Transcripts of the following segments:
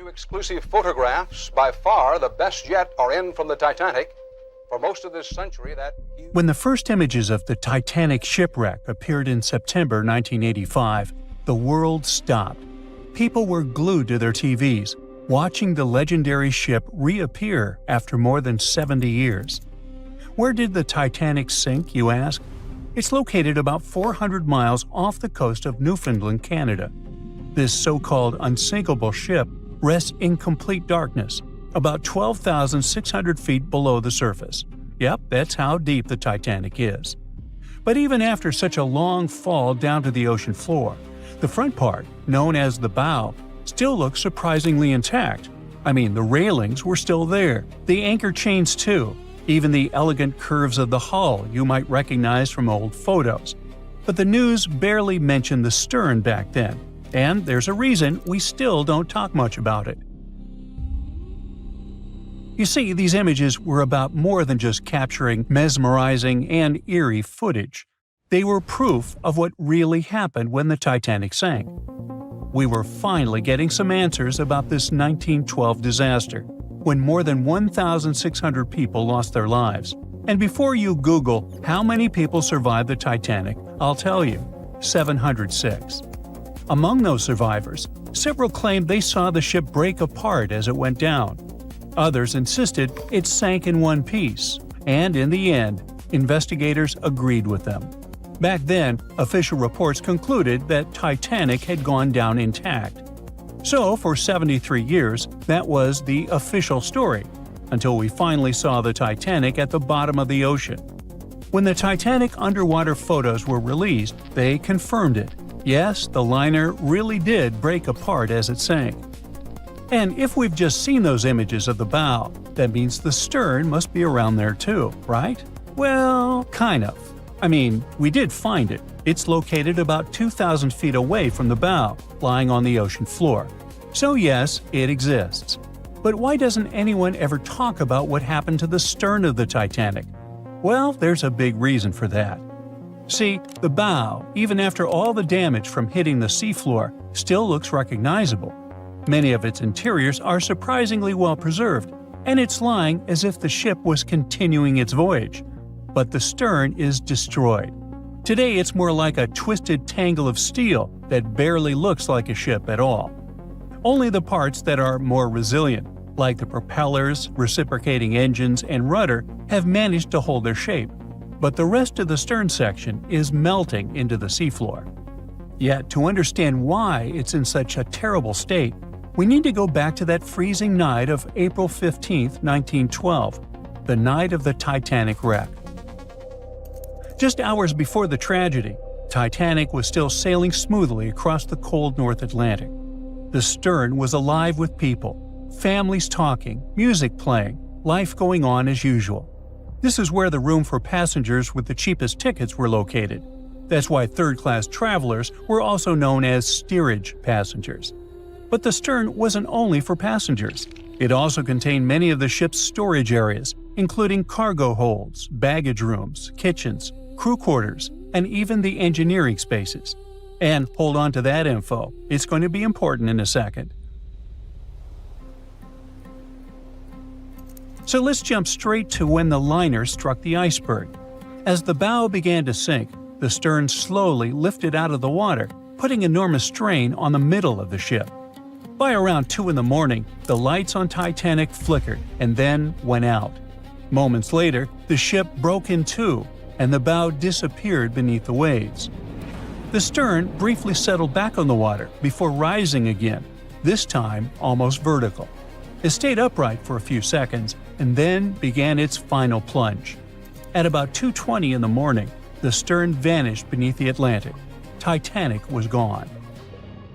you exclusive photographs. By far, the best yet are in from the Titanic. For most of this century, When the first images of the Titanic shipwreck appeared in September 1985, the world stopped. People were glued to their TVs, watching the legendary ship reappear after more than 70 years. Where did the Titanic sink, you ask? It's located about 400 miles off the coast of Newfoundland, Canada. This so-called unsinkable ship rests in complete darkness, about 12,600 feet below the surface. Yep, that's how deep the Titanic is. But even after such a long fall down to the ocean floor, the front part, known as the bow, still looks surprisingly intact. I mean, the railings were still there, the anchor chains too, even the elegant curves of the hull you might recognize from old photos. But the news barely mentioned the stern back then, and there's a reason we still don't talk much about it. You see, these images were about more than just capturing mesmerizing and eerie footage. They were proof of what really happened when the Titanic sank. We were finally getting some answers about this 1912 disaster, when more than 1,600 people lost their lives. And before you Google how many people survived the Titanic, I'll tell you, 706. Among those survivors, several claimed they saw the ship break apart as it went down. Others insisted it sank in one piece, and in the end, investigators agreed with them. Back then, official reports concluded that Titanic had gone down intact. So, for 73 years, that was the official story, until we finally saw the Titanic at the bottom of the ocean. When the Titanic underwater photos were released, they confirmed it. Yes, the liner really did break apart as it sank. And if we've just seen those images of the bow, that means the stern must be around there too, right? Well, kind of. I mean, we did find it. It's located about 2,000 feet away from the bow, lying on the ocean floor. So yes, it exists. But why doesn't anyone ever talk about what happened to the stern of the Titanic? Well, there's a big reason for that. See, the bow, even after all the damage from hitting the seafloor, still looks recognizable. Many of its interiors are surprisingly well preserved, and it's lying as if the ship was continuing its voyage. But the stern is destroyed. Today it's more like a twisted tangle of steel that barely looks like a ship at all. Only the parts that are more resilient, like the propellers, reciprocating engines, and rudder, have managed to hold their shape. But the rest of the stern section is melting into the seafloor. Yet, to understand why it's in such a terrible state, we need to go back to that freezing night of April 15, 1912, the night of the Titanic wreck. Just hours before the tragedy, Titanic was still sailing smoothly across the cold North Atlantic. The stern was alive with people, families talking, music playing, life going on as usual. This is where the room for passengers with the cheapest tickets were located. That's why third-class travelers were also known as steerage passengers. But the stern wasn't only for passengers. It also contained many of the ship's storage areas, including cargo holds, baggage rooms, kitchens, crew quarters, and even the engineering spaces. And hold on to that info, it's going to be important in a second. So let's jump straight to when the liner struck the iceberg. As the bow began to sink, the stern slowly lifted out of the water, putting enormous strain on the middle of the ship. By around 2 in the morning, the lights on Titanic flickered and then went out. Moments later, the ship broke in two, and the bow disappeared beneath the waves. The stern briefly settled back on the water before rising again, this time almost vertical. It stayed upright for a few seconds and then began its final plunge. At about 2:20 in the morning, the stern vanished beneath the Atlantic. Titanic was gone.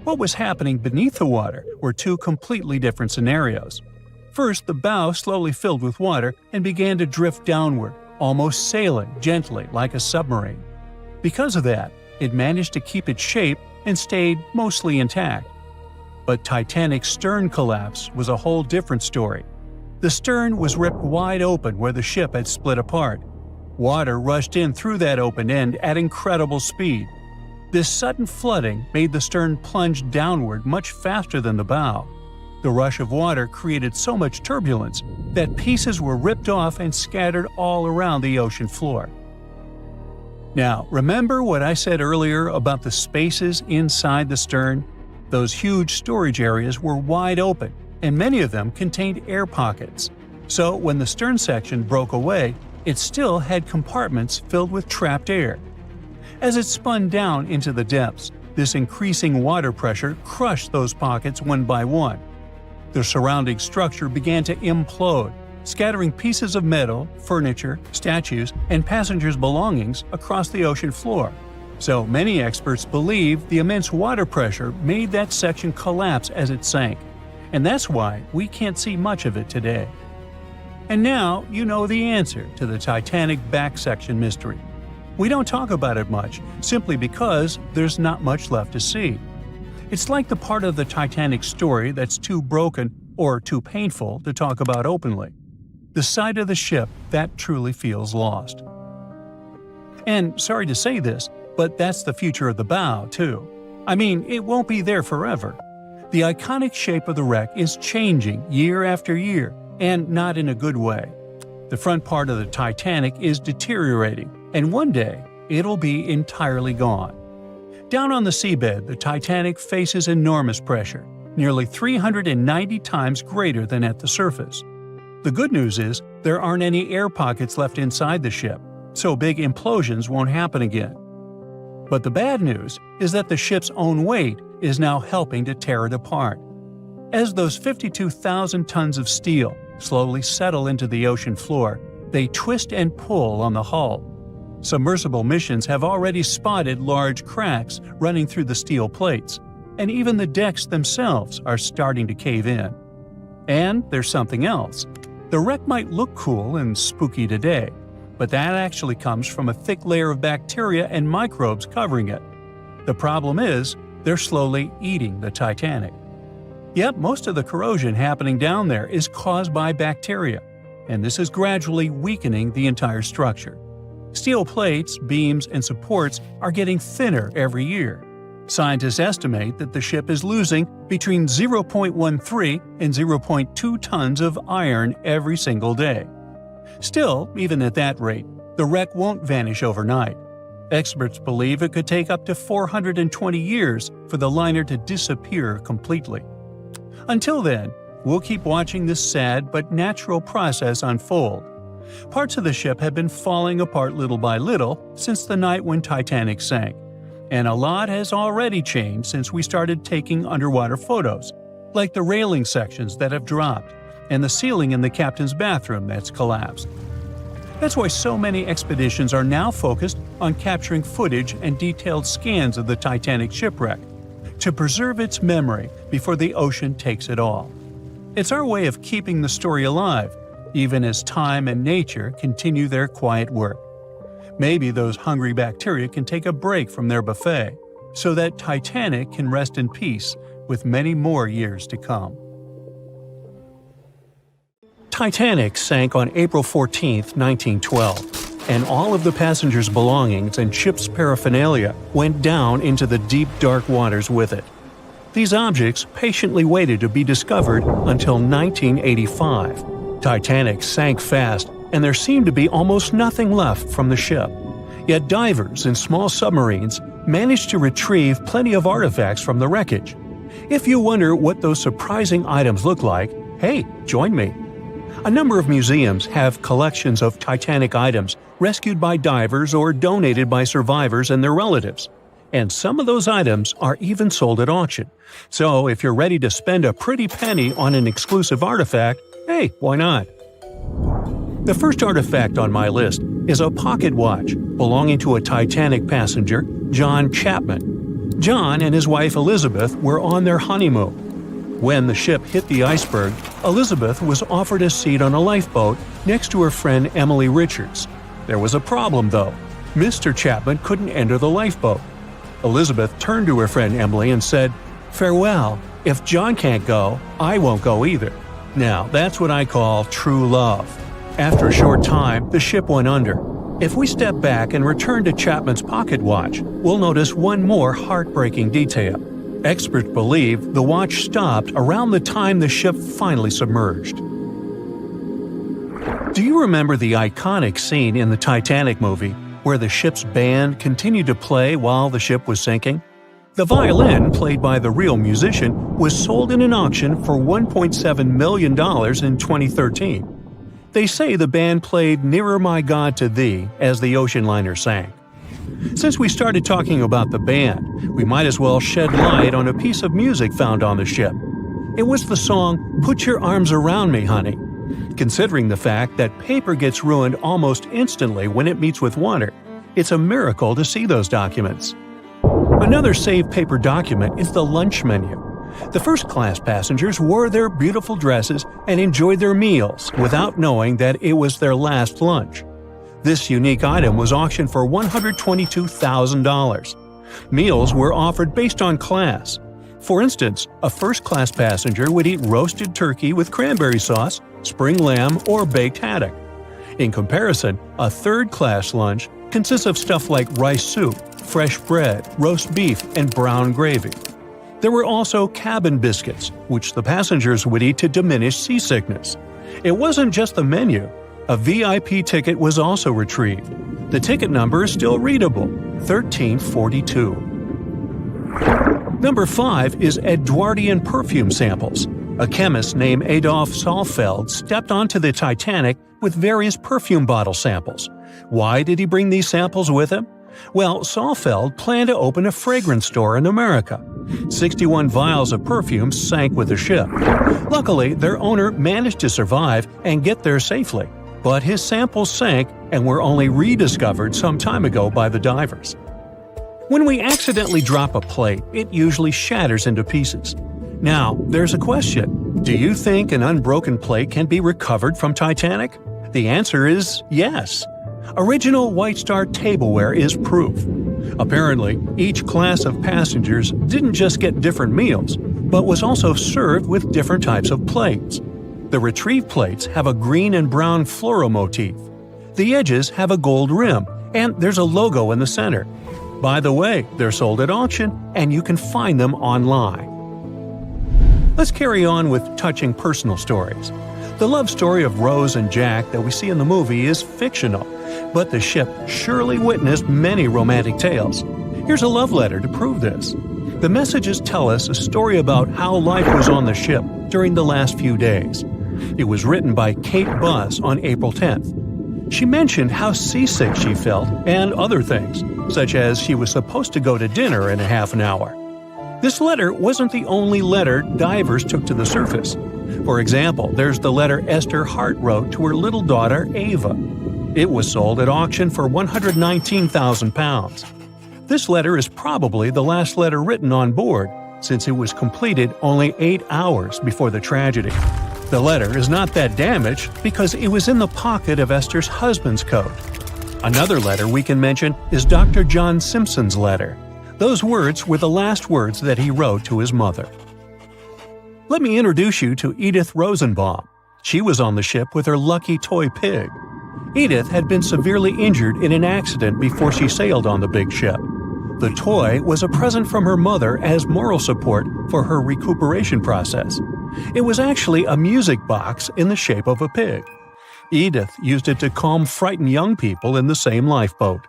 What was happening beneath the water were two completely different scenarios. First, the bow slowly filled with water and began to drift downward, almost sailing gently like a submarine. Because of that, it managed to keep its shape and stayed mostly intact. But Titanic's stern collapse was a whole different story. The stern was ripped wide open where the ship had split apart. Water rushed in through that open end at incredible speed. This sudden flooding made the stern plunge downward much faster than the bow. The rush of water created so much turbulence that pieces were ripped off and scattered all around the ocean floor. Now, remember what I said earlier about the spaces inside the stern? Those huge storage areas were wide open, and many of them contained air pockets. So when the stern section broke away, it still had compartments filled with trapped air. As it spun down into the depths, this increasing water pressure crushed those pockets one by one. The surrounding structure began to implode, scattering pieces of metal, furniture, statues, and passengers' belongings across the ocean floor. So many experts believe the immense water pressure made that section collapse as it sank, and that's why we can't see much of it today. And now you know the answer to the Titanic back section mystery. We don't talk about it much, simply because there's not much left to see. It's like the part of the Titanic story that's too broken or too painful to talk about openly. The side of the ship that truly feels lost. And sorry to say this, but that's the future of the bow, too. I mean, it won't be there forever. The iconic shape of the wreck is changing year after year, and not in a good way. The front part of the Titanic is deteriorating, and one day it'll be entirely gone. Down on the seabed, the Titanic faces enormous pressure, nearly 390 times greater than at the surface. The good news is there aren't any air pockets left inside the ship, so big implosions won't happen again. But the bad news is that the ship's own weight is now helping to tear it apart. As those 52,000 tons of steel slowly settle into the ocean floor, they twist and pull on the hull. Submersible missions have already spotted large cracks running through the steel plates, and even the decks themselves are starting to cave in. And there's something else. The wreck might look cool and spooky today, but that actually comes from a thick layer of bacteria and microbes covering it. The problem is, they're slowly eating the Titanic. Yep, most of the corrosion happening down there is caused by bacteria, and this is gradually weakening the entire structure. Steel plates, beams, and supports are getting thinner every year. Scientists estimate that the ship is losing between 0.13 and 0.2 tons of iron every single day. Still, even at that rate, the wreck won't vanish overnight. Experts believe it could take up to 420 years for the liner to disappear completely. Until then, we'll keep watching this sad but natural process unfold. Parts of the ship have been falling apart little by little since the night when Titanic sank, and a lot has already changed since we started taking underwater photos, like the railing sections that have dropped and the ceiling in the captain's bathroom that's collapsed. That's why so many expeditions are now focused on capturing footage and detailed scans of the Titanic shipwreck, to preserve its memory before the ocean takes it all. It's our way of keeping the story alive, even as time and nature continue their quiet work. Maybe those hungry bacteria can take a break from their buffet, so that Titanic can rest in peace with many more years to come. Titanic sank on April 14, 1912, and all of the passengers' belongings and ship's paraphernalia went down into the deep, dark waters with it. These objects patiently waited to be discovered until 1985. Titanic sank fast, and there seemed to be almost nothing left from the ship. Yet divers and small submarines managed to retrieve plenty of artifacts from the wreckage. If you wonder what those surprising items look like, hey, join me. A number of museums have collections of Titanic items rescued by divers or donated by survivors and their relatives. And some of those items are even sold at auction. So if you're ready to spend a pretty penny on an exclusive artifact, hey, why not? The first artifact on my list is a pocket watch belonging to a Titanic passenger, John Chapman. John and his wife Elizabeth were on their honeymoon. When the ship hit the iceberg, Elizabeth was offered a seat on a lifeboat next to her friend Emily Richards. There was a problem, though. Mr. Chapman couldn't enter the lifeboat. Elizabeth turned to her friend Emily and said, "Farewell. If John can't go, I won't go either." Now, that's what I call true love. After a short time, the ship went under. If we step back and return to Chapman's pocket watch, we'll notice one more heartbreaking detail. Experts believe the watch stopped around the time the ship finally submerged. Do you remember the iconic scene in the Titanic movie where the ship's band continued to play while the ship was sinking? The violin, played by the real musician, was sold in an auction for $1.7 million in 2013. They say the band played Nearer My God to Thee as the ocean liner sank. Since we started talking about the band, we might as well shed light on a piece of music found on the ship. It was the song Put Your Arms Around Me, Honey. Considering the fact that paper gets ruined almost instantly when it meets with water, it's a miracle to see those documents. Another saved paper document is the lunch menu. The first-class passengers wore their beautiful dresses and enjoyed their meals without knowing that it was their last lunch. This unique item was auctioned for $122,000. Meals were offered based on class. For instance, a first-class passenger would eat roasted turkey with cranberry sauce, spring lamb, or baked haddock. In comparison, a third-class lunch consists of stuff like rice soup, fresh bread, roast beef, and brown gravy. There were also cabin biscuits, which the passengers would eat to diminish seasickness. It wasn't just the menu. A VIP ticket was also retrieved. The ticket number is still readable, 1342. Number 5 is Edwardian perfume samples. A chemist named Adolf Saalfeld stepped onto the Titanic with various perfume bottle samples. Why did he bring these samples with him? Well, Saalfeld planned to open a fragrance store in America. 61 vials of perfume sank with the ship. Luckily, their owner managed to survive and get there safely, but his samples sank and were only rediscovered some time ago by the divers. When we accidentally drop a plate, it usually shatters into pieces. Now, there's a question. Do you think an unbroken plate can be recovered from Titanic? The answer is yes. Original White Star tableware is proof. Apparently, each class of passengers didn't just get different meals, but was also served with different types of plates. The retrieved plates have a green and brown floral motif. The edges have a gold rim, and there's a logo in the center. By the way, they're sold at auction, and you can find them online. Let's carry on with touching personal stories. The love story of Rose and Jack that we see in the movie is fictional, but the ship surely witnessed many romantic tales. Here's a love letter to prove this. The messages tell us a story about how life was on the ship during the last few days. It was written by Kate Buss on April 10th. She mentioned how seasick she felt and other things, such as she was supposed to go to dinner in a half an hour. This letter wasn't the only letter divers took to the surface. For example, there's the letter Esther Hart wrote to her little daughter, Ava. It was sold at auction for £119,000. This letter is probably the last letter written on board, since it was completed only 8 hours before the tragedy. The letter is not that damaged because it was in the pocket of Esther's husband's coat. Another letter we can mention is Dr. John Simpson's letter. Those words were the last words that he wrote to his mother. Let me introduce you to Edith Rosenbaum. She was on the ship with her lucky toy pig. Edith had been severely injured in an accident before she sailed on the big ship. The toy was a present from her mother as moral support for her recuperation process. It was actually a music box in the shape of a pig. Edith used it to calm frightened young people in the same lifeboat.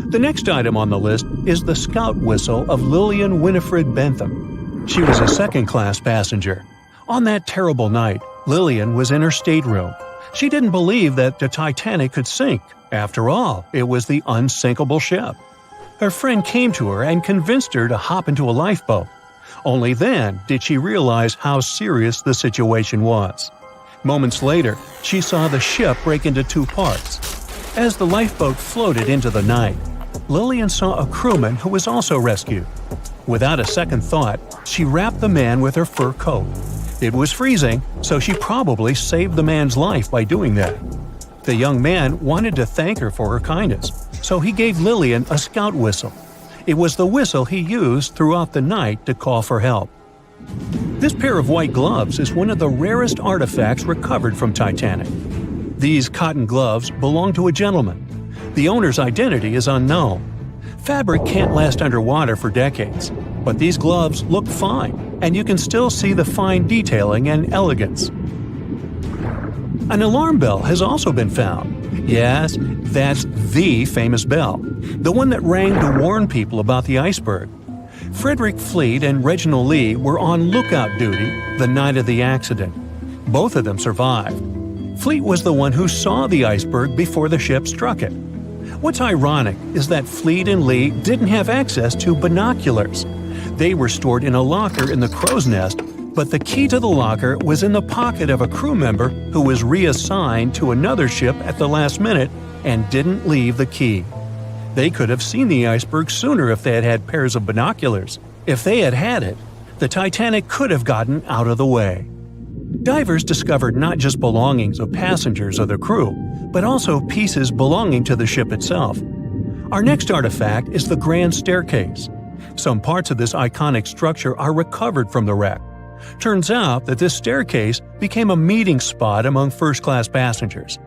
The next item on the list is the scout whistle of Lillian Winifred Bentham. She was a second-class passenger. On that terrible night, Lillian was in her stateroom. She didn't believe that the Titanic could sink. After all, it was the unsinkable ship. Her friend came to her and convinced her to hop into a lifeboat. Only then did she realize how serious the situation was. Moments later, she saw the ship break into 2 parts. As the lifeboat floated into the night, Lillian saw a crewman who was also rescued. Without a second thought, she wrapped the man with her fur coat. It was freezing, so she probably saved the man's life by doing that. The young man wanted to thank her for her kindness, so he gave Lillian a scout whistle. It was the whistle he used throughout the night to call for help. This pair of white gloves is one of the rarest artifacts recovered from Titanic. These cotton gloves belong to a gentleman. The owner's identity is unknown. Fabric can't last underwater for decades. But these gloves look fine, and you can still see the fine detailing and elegance. An alarm bell has also been found. Yes, that's the famous bell, the one that rang to warn people about the iceberg. Frederick Fleet and Reginald Lee were on lookout duty the night of the accident. Both of them survived. Fleet was the one who saw the iceberg before the ship struck it. What's ironic is that Fleet and Lee didn't have access to binoculars. They were stored in a locker in the crow's nest, but the key to the locker was in the pocket of a crew member who was reassigned to another ship at the last minute and didn't leave the key. They could have seen the iceberg sooner if they had had pairs of binoculars. If they had had it, the Titanic could have gotten out of the way. Divers discovered not just belongings of passengers or the crew, but also pieces belonging to the ship itself. Our next artifact is the Grand Staircase. Some parts of this iconic structure are recovered from the wreck. Turns out that this staircase became a meeting spot among first-class passengers.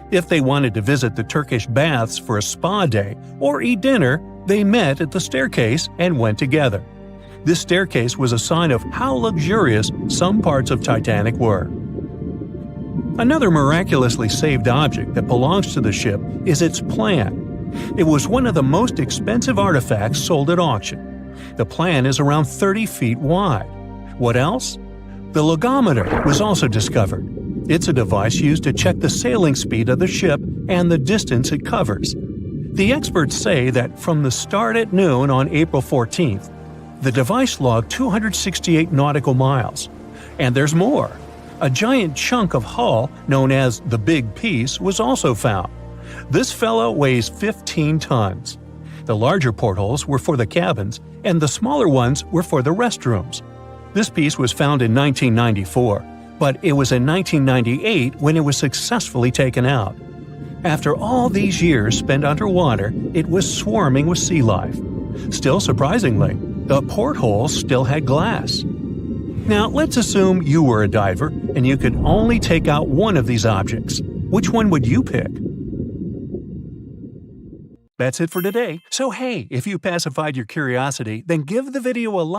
If they wanted to visit the Turkish baths for a spa day or eat dinner, they met at the staircase and went together. This staircase was a sign of how luxurious some parts of Titanic were. Another miraculously saved object that belongs to the ship is its plan. It was one of the most expensive artifacts sold at auction. The plan is around 30 feet wide. What else? The logometer was also discovered. It's a device used to check the sailing speed of the ship and the distance it covers. The experts say that from the start at noon on April 14th, the device logged 268 nautical miles. And there's more. A giant chunk of hull, known as the Big Piece, was also found. This fellow weighs 15 tons. The larger portholes were for the cabins, and the smaller ones were for the restrooms. This piece was found in 1994, but it was in 1998 when it was successfully taken out. After all these years spent underwater, it was swarming with sea life. Still surprisingly, the portholes still had glass. Now, let's assume you were a diver and you could only take out one of these objects. Which one would you pick? That's it for today. So hey, if you pacified your curiosity, then give the video a like.